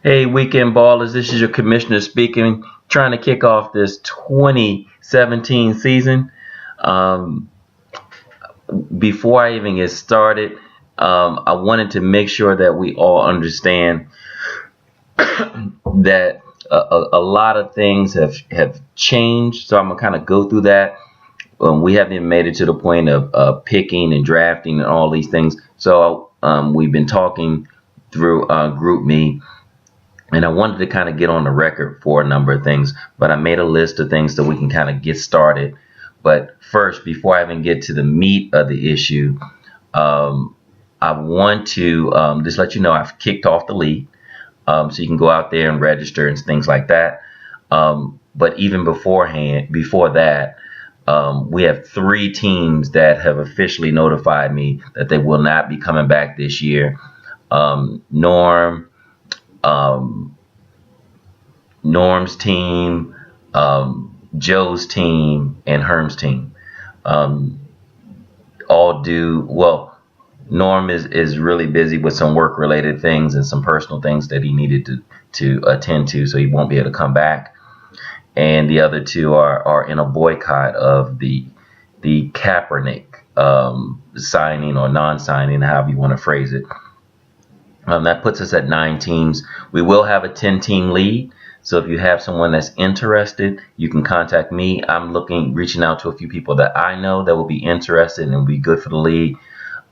Hey, weekend ballers, this is your commissioner speaking, trying to kick off this 2017 season. Um, Before I even get started, I wanted to make sure that we all understand that a lot of things have changed. So I'm going to kind of go through that. We haven't even made it to the point of picking and drafting and all these things. So we've been talking through Group Me. And I wanted to kind of get on the record for a number of things, but I made a list of things so we can kind of get started. But first, before I even get to the meat of the issue, I want to just let you know I've kicked off the league, so you can go out there and register and things like that. But even before that, we have 3 teams that have officially notified me that they will not be coming back this year. Norm. Norm's team, Joe's team, and Herm's team. All do well. Norm is really busy with some work related things and some personal things that he needed to attend to, so he won't be able to come back. And the other 2 are in a boycott of the Kaepernick signing or non-signing, however you want to phrase it. That puts us at 9 teams. We will have a 10-team league. So if you have someone that's interested, you can contact me. I'm reaching out to a few people that I know that will be interested and will be good for the league.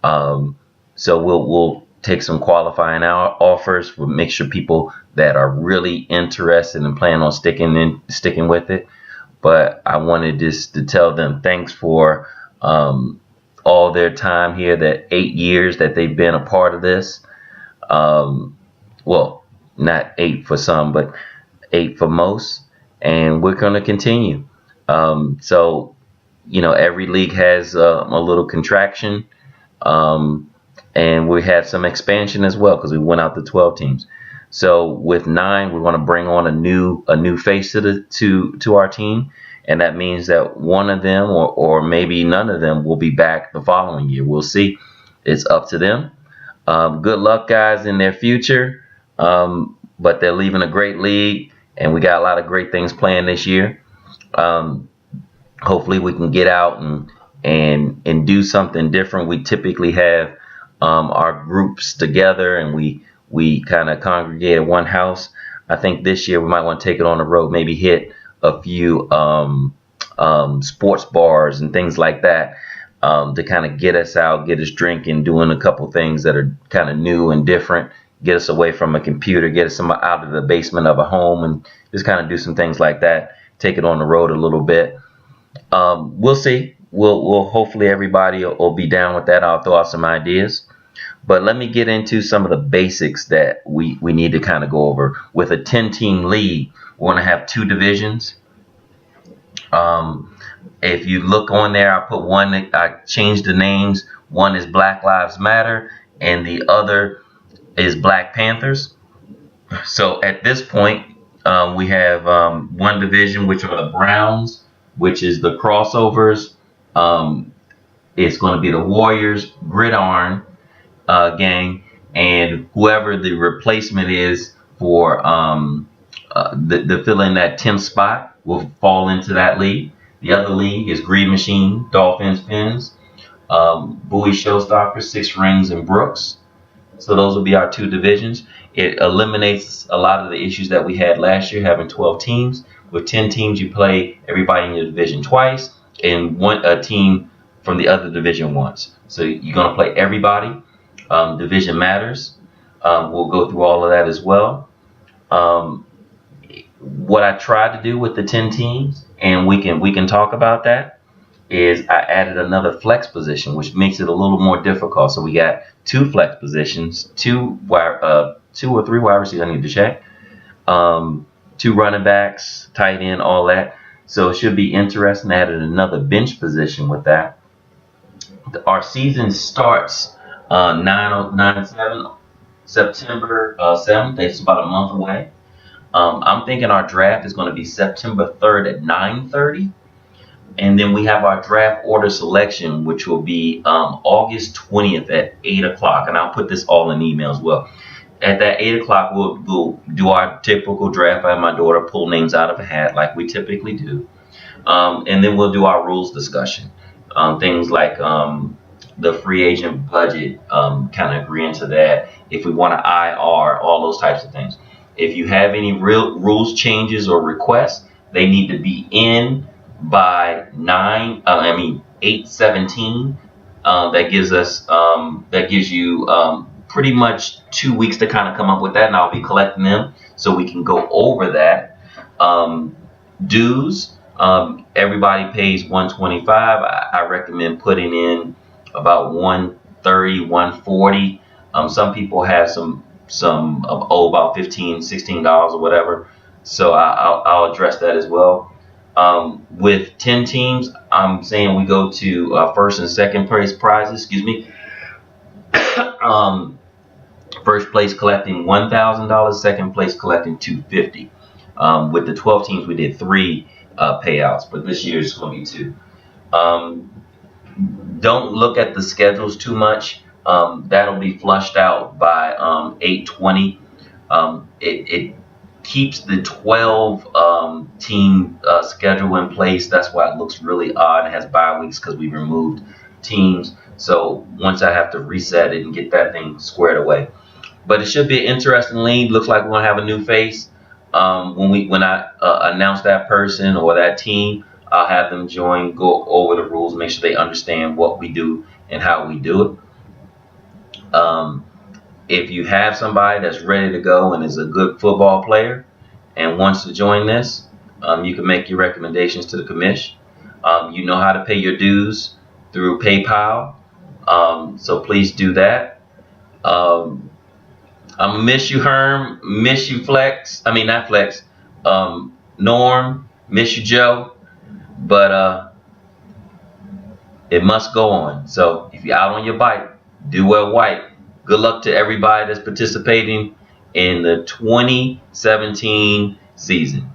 So we'll take some qualifying offers. We'll make sure people that are really interested and plan on sticking with it. But I wanted just to tell them thanks for all their time here, that 8 years that they've been a part of this. Well, not 8 for some, but 8 for most, and we're going to continue. So, every league has a little contraction, and we had some expansion as well because we went out to 12 teams. So with 9, we want to bring on a new face to our team, and that means that one of them or maybe none of them will be back the following year. We'll see. It's up to them. Good luck, guys, in their future. But they're leaving a great league, and we got a lot of great things planned this year. Hopefully, we can get out and do something different. We typically have our groups together, and we kind of congregate at one house. I think this year we might want to take it on the road, maybe hit a few sports bars and things like that. To kind of get us out, get us drinking, doing a couple things that are kind of new and different, get us away from a computer, get us out of the basement of a home, and just kind of do some things like that. Take it on the road a little bit. We'll see. We'll hopefully everybody will be down with that. I'll throw out some ideas. But let me get into some of the basics that we need to kind of go over. With a 10-team league, we want to have 2 divisions. If you look on there, I put one, I changed the names. One is Black Lives Matter, and the other is Black Panthers. So at this point, we have one division, which are the Browns, which is the crossovers. It's going to be the Warriors, Gridiron gang, and whoever the replacement is for the fill in that 10th spot will fall into that league. The other league is Green Machine, Dolphins, Pins, Bowie Showstoppers, 6 Rings, and Brooks. So those will be our 2 divisions. It eliminates a lot of the issues that we had last year, having 12 teams. With 10 teams, you play everybody in your division twice, and a team from the other division once. So you're going to play everybody. Division matters. We'll go through all of that as well. What I tried to do with the 10 teams, and we can talk about that, is I added another flex position, which makes it a little more difficult. So we got 2 flex positions, 2 or 3 wide receivers. I need to check. 2 running backs, tight end, all that. So it should be interesting. I added another bench position with that. Our season starts 9/7, September 7th. It's about a month away. I'm thinking our draft is going to be September 3rd at 9:30. And then we have our draft order selection, which will be August 20th at 8 o'clock. And I'll put this all in email as well. at that 8 o'clock, we'll do our typical draft. I have my daughter pull names out of a hat like we typically do. And then we'll do our rules discussion. Things like the free agent budget, kind of agreeing to that. If we want to IR, all those types of things. If you have any real rules changes or requests, they need to be in by 8/17. That gives you pretty much 2 weeks to kind of come up with that, and I'll be collecting them so we can go over that. Dues. Everybody pays $125. I recommend putting in about $130, $140. Some people have some about $15, $16 or whatever. So I'll address that as well. With 10 teams, I'm saying we go to first and second place prizes. Excuse me. First place collecting $1,000. Second place collecting $250. With the 12 teams, we did 3 payouts, but this year it's going to be 2. Don't look at the schedules too much. That'll be flushed out by 8/20. It keeps the 12 team schedule in place. That's why it looks really odd. It has bye weeks because we removed teams. So once I have to reset it and get that thing squared away. But it should be an interesting league. Looks like we're going to have a new face. When I announce that person or that team, I'll have them join, go over the rules, make sure they understand what we do and how we do it. If you have somebody that's ready to go and is a good football player and wants to join this, you can make your recommendations to the commission. You know how to pay your dues through PayPal, so please do that. I'm gonna miss you, Herm. Miss you, Flex. I mean, not Flex. Norm. Miss you, Joe. But it must go on. So if you're out on your bike, do wear white. Good luck to everybody that's participating in the 2017 season.